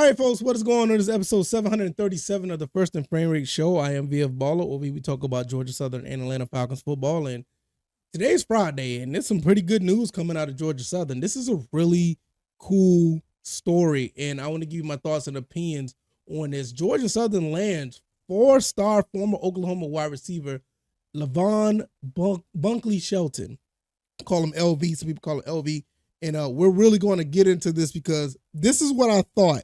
All right, folks, what is going on? This is episode 737 of the First and Frame Rate Show. I am VF Baller. Over here, we talk about Georgia Southern and Atlanta Falcons football. And today's Friday, and there's some pretty good news coming out of Georgia Southern. This is a really cool story, and I want to give you my thoughts and opinions on this. Georgia Southern lands four-star former Oklahoma wide receiver Levon Bunkley-Shelton. Call him LV. Some people call him LV. And we're really going to get into this because this is what I thought.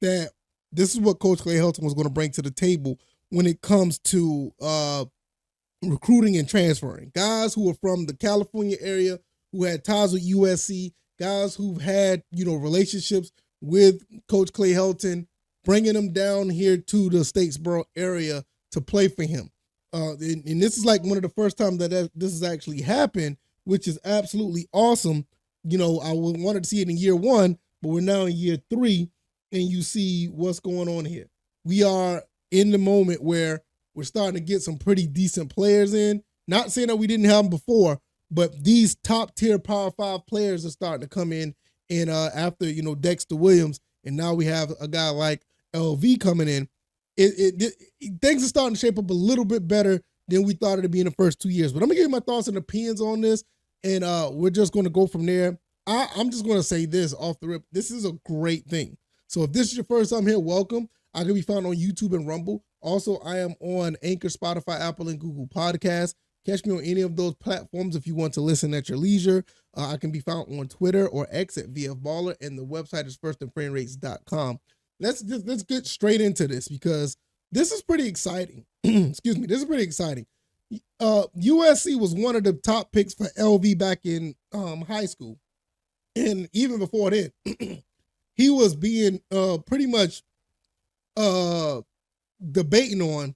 That this is what Coach Clay-Helton was going to bring to the table when it comes to recruiting and transferring. Guys who are from the California area, who had ties with USC, guys who've had, relationships with Coach Clay-Helton, bringing them down here to the Statesboro area to play for him. And this is like one of the first times that this has actually happened, which is absolutely awesome. I wanted to see it in year one, but we're now in year three. And you see what's going on here. We are in the moment where we're starting to get some pretty decent players in. Not saying that we didn't have them before, but these top tier Power 5 players are starting to come in. And after, Dexter Williams, and now we have a guy like LV coming in, things are starting to shape up a little bit better than we thought it'd be in the first 2 years. But I'm going to give you my thoughts and opinions on this, and we're just going to go from there. I'm just going to say this off the rip. This is a great thing. So if this is your first time here, welcome. I can be found on YouTube and Rumble. Also, I am on Anchor, Spotify, Apple, and Google Podcasts. Catch me on any of those platforms if you want to listen at your leisure. I can be found on Twitter or X at VF Baller, and the website is firstandframerates.com. Let's get straight into this because this is pretty exciting. Excuse me, this is pretty exciting. USC was one of the top picks for LV back in high school, and even before then. He was being pretty much debating on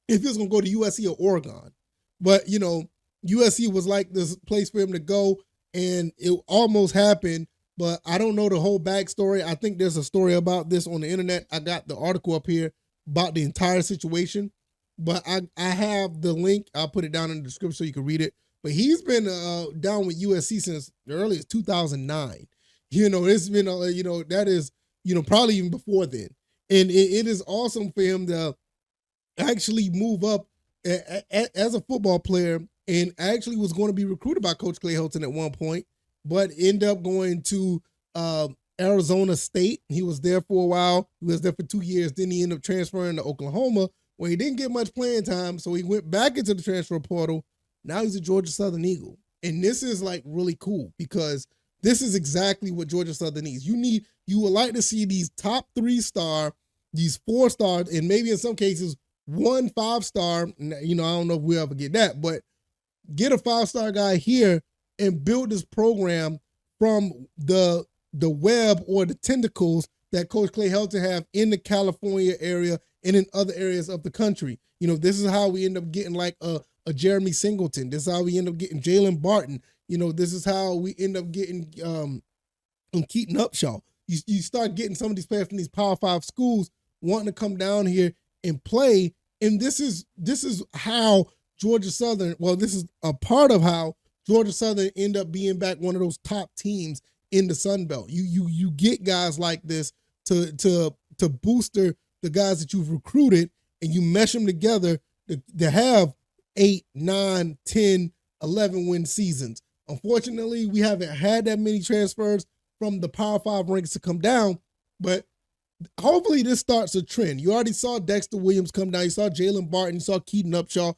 if he was going to go to USC or Oregon. But, USC was like this place for him to go, and it almost happened, but I don't know the whole backstory. I think there's a story about this on the internet. I got the article up here about the entire situation, but I have the link. I'll put it down in the description so you can read it. But he's been down with USC since the earliest 2009. It's been, that is, probably even before then. And it is awesome for him to actually move up as a football player, and actually was going to be recruited by Coach Clay-Helton at one point, but ended up going to Arizona State. He was there for a while. He was there for 2 years. Then he ended up transferring to Oklahoma, where he didn't get much playing time. So he went back into the transfer portal. Now he's a Georgia Southern Eagle. And this is like really cool because this is exactly what Georgia Southern needs. You would like to see these top 3-star, these 4-star, and maybe in some cases 1 5-star. I don't know if we'll ever get that, but get a 5-star guy here and build this program from the web or the tentacles that Coach Clay-Helton have in the California area and in other areas of the country. This is how we end up getting like a Jeremy Singleton. This is how we end up getting Jalen Barton. This is how we end up getting Keaton Upshaw. You start getting some of these players from these Power 5 schools wanting to come down here and play. And this is how Georgia Southern, this is a part of how Georgia Southern end up being back one of those top teams in the Sun Belt. You get guys like this to booster the guys that you've recruited, and you mesh them together to have 8, 9, 10, 11 win seasons. Unfortunately, we haven't had that many transfers from the Power 5 ranks to come down, but hopefully this starts a trend. You already saw Dexter Williams come down. You saw Jalen Barton. You saw Keaton Upshaw.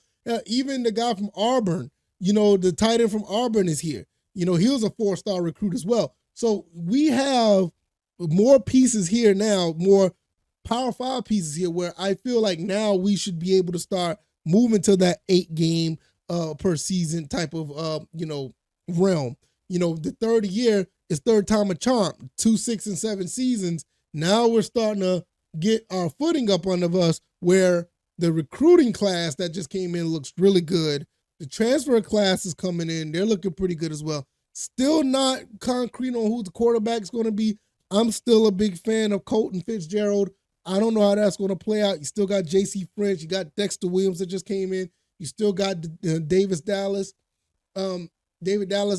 Even the guy from Auburn, the tight end from Auburn is here. He was a 4-star recruit as well. So we have more pieces here now, more Power 5 pieces here, where I feel like now we should be able to start moving to that 8-game per season type of, realm. The third year is third time a charm, 2, 6, and 7 seasons. Now we're starting to get our footing up under us, where the recruiting class that just came in looks really good. The transfer class is coming in. They're looking pretty good as well. Still not concrete on who the quarterback's going to be. I'm still a big fan of Colton Fitzgerald. I don't know how that's going to play out. You still got J.C. French. You got Dexter Williams that just came in. You still got David Dallas.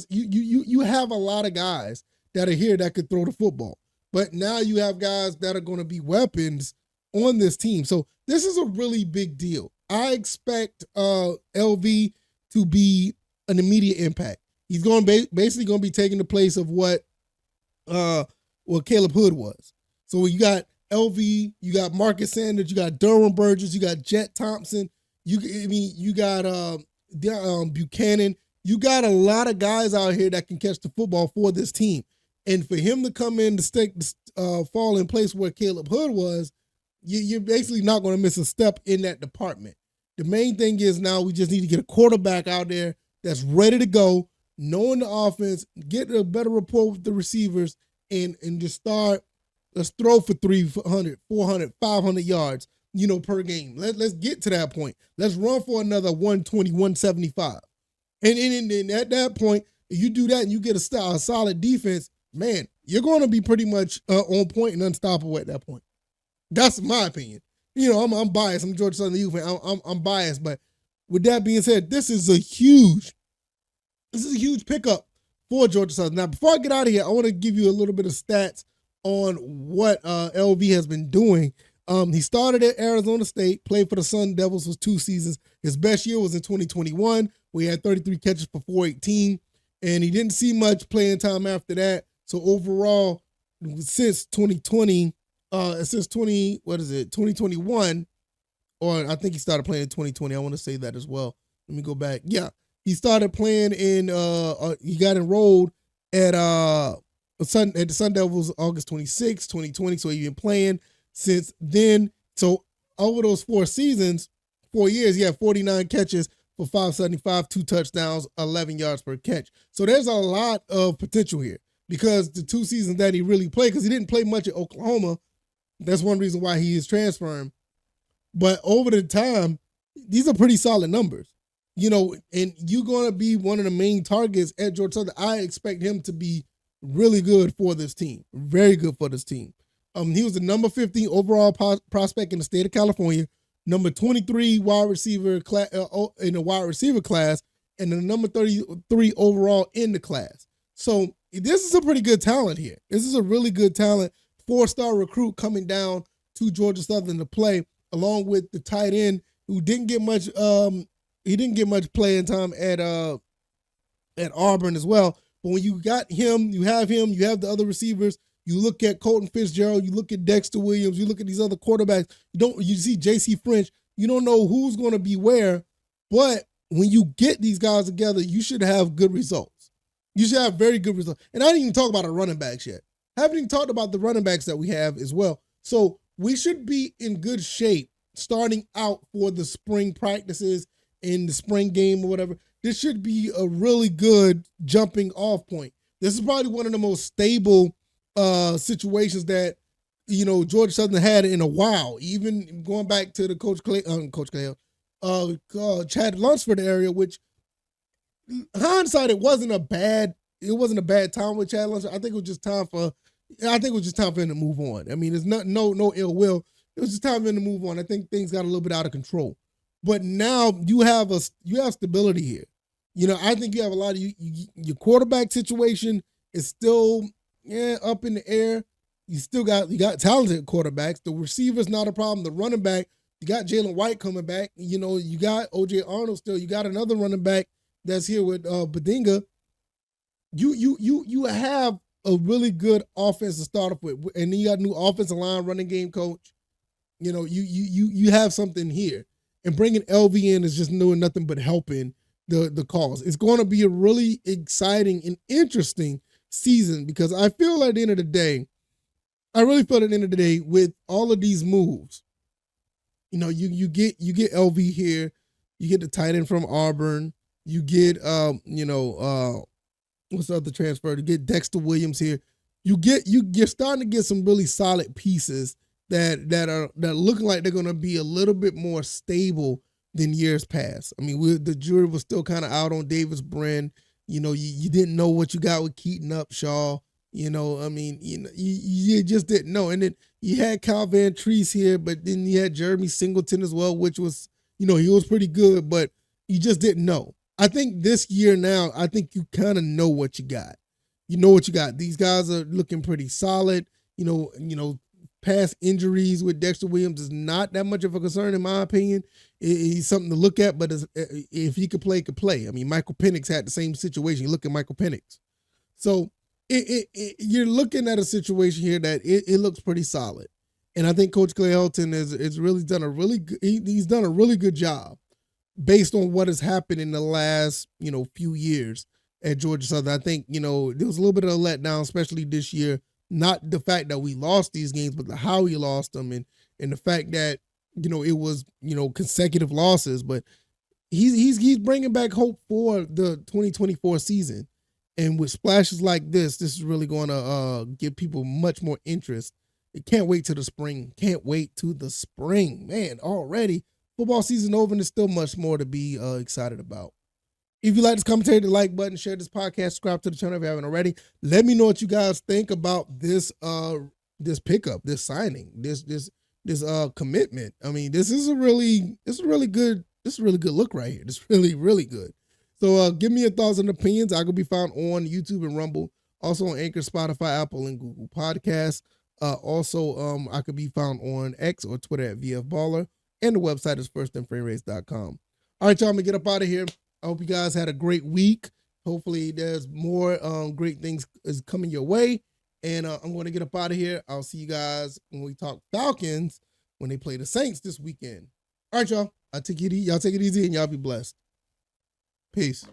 You have a lot of guys that are here that could throw the football. but now you have guys that are going to be weapons on this team. So this is a really big deal. I expect LV to be an immediate impact. He's going basically going to be taking the place of what Caleb Hood was. So you got LV, you got Marcus Sanders, you got Derwin Burgess, you got Jet Thompson, you got Buchanan. You got a lot of guys out here that can catch the football for this team. And for him to come in to fall in place where Caleb Hood was, you're basically not going to miss a step in that department. The main thing is now we just need to get a quarterback out there that's ready to go, knowing the offense, get a better rapport with the receivers, and just start. Let's throw for 300, 400, 500 yards, per game. Let's get to that point. Let's run for another 120, 175. And at that point, if you do that and you get a solid defense, man, you're going to be pretty much on point and unstoppable at that point. That's my opinion. I'm biased. I'm Georgia Southern Youth fan. I'm biased, but with that being said, this is a huge pickup for Georgia Southern. Now, before I get out of here, I want to give you a little bit of stats on what LV has been doing. He started at Arizona State, played for the Sun Devils for 2 seasons. His best year was in 2021, where he had 33 catches for 418, and he didn't see much playing time after that. So overall, since 2021, or I think he started playing in 2020. I want to say that as well. Let me go back. Yeah, he started playing in. He got enrolled at the Sun Devils August 26, 2020. So he's been playing since then. So over those 4 years, he had 49 catches for 575, 2 touchdowns, 11 yards per catch. So there's a lot of potential here because the 2 seasons that he really played, because he didn't play much at Oklahoma. That's one reason why he is transferring. But over the time, these are pretty solid numbers. And you're going to be one of the main targets at Georgia Southern. I expect him to be really good for this team. Very good for this team. He was the number 15 overall prospect in the state of California, number 23 wide receiver in the wide receiver class, and the number 33 overall in the class. So this is a pretty good talent here. This is a really good talent. 4-star recruit coming down to Georgia Southern to play, along with the tight end who didn't get much. He didn't get much playing time at Auburn as well. But when you got him, you have the other receivers. You look at Colton Fitzgerald, you look at Dexter Williams, you look at these other quarterbacks. You see J.C. French. You don't know who's going to be where, but when you get these guys together, you should have good results. You should have very good results. And I didn't even talk about the running backs yet. I haven't even talked about the running backs that we have as well. So we should be in good shape starting out for the spring practices in the spring game or whatever. This should be a really good jumping off point. This is probably one of the most stable situations that, Georgia Southern had in a while, even going back to the Chad Lunsford area, which hindsight, it wasn't a bad time with Chad Lunsford. I think it was just time for him to move on. I mean, there's no ill will. It was just time for him to move on. I think things got a little bit out of control. But now you have stability here. I think you have a lot of your quarterback situation is still up in the air. You got talented quarterbacks. The receiver's not a problem. The running back, you got Jalen White coming back. You got O.J. Arnold still. You got another running back that's here with Badinga. You have a really good offense to start off with, and then you got a new offensive line running game coach. You have something here, and bringing LV in is just doing nothing but helping the cause. It's going to be a really exciting and interesting season because I feel at the end of the day, with all of these moves, you get LV here, you get the tight end from Auburn, you get what's the other transfer? You get Dexter Williams here. You're starting to get some really solid pieces that are looking like they're going to be a little bit more stable than years past. I mean, the jury was still kind of out on Davis Brin. You didn't know what you got with Keaton Upshaw. You just didn't know. And then you had Kyle Van Treese here, but then you had Jeremy Singleton as well, which was, he was pretty good, but you just didn't know. I think this year now, I think you kind of know what you got. You know what you got. These guys are looking pretty solid. past injuries with Dexter Williams is not that much of a concern in my opinion. He's something to look at, but if he could play. I mean, Michael Penix had the same situation. You look at Michael Penix. So you're looking at a situation here that it looks pretty solid. And I think Coach Clay-Helton is really done he's done a really good job based on what has happened in the last, few years at Georgia Southern. I think, there was a little bit of a letdown, especially this year. Not the fact that we lost these games, but how we lost them and the fact that, it was, consecutive losses. But he's bringing back hope for the 2024 season. And with splashes like this is really going to give people much more interest. Can't wait to the spring. Can't wait to the spring. Man, already football season over and there's still much more to be excited about. If you like this commentary, hit the like button, share this podcast, subscribe to the channel if you haven't already. Let me know what you guys think about this pickup, this signing, this commitment. I mean, this is a really good look right here. This is really, really good. So give me your thoughts and opinions. I could be found on YouTube and Rumble, also on Anchor, Spotify, Apple, and Google Podcasts. Also, I could be found on X or Twitter at VFBaller, and the website is firstandframerates.com. All right, y'all, I'm going to get up out of here. I hope you guys had a great week. Hopefully there's more great things is coming your way. And I'm going to get up out of here. I'll see you guys when we talk Falcons when they play the Saints this weekend. All right, y'all. Y'all take it easy and y'all be blessed. Peace.